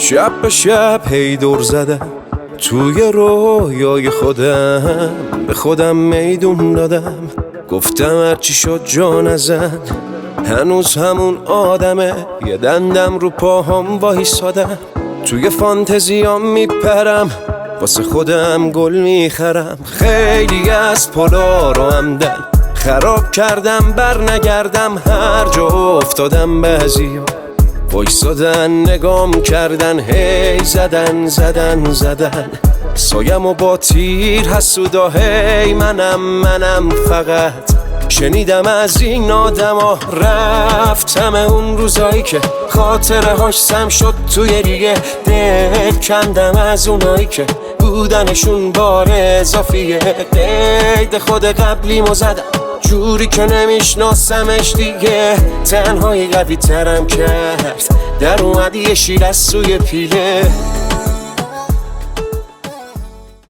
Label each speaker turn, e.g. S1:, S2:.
S1: شب به شب هی دور زدم توی رویای خودم، به خودم میدون دادم، گفتم هرچی شد جا نزن، هنوز همون آدمه، یه دندم رو پاهام وایسادم، توی فانتزیام میپرم، واسه خودم گل میخرم. خیلی از پلا رو همدن خراب کردم، بر نگردم، هر جا افتادم بعضیا وایسادن نگام کردن، هی زدن زدن زدن سایم و با تیر حسودا، هی منم فقط شنیدم از این آدما، رفتم اون روزایی که خاطره هاش سم شد توی ریگه، دل کندم از اونایی که بودنشون بار اضافیه، قید خود قبلیمو زدم جوری که نمیشناسمش دیگه، تنهایی قوی ترم کرد، در اومدی یه شیر از سوی پیله.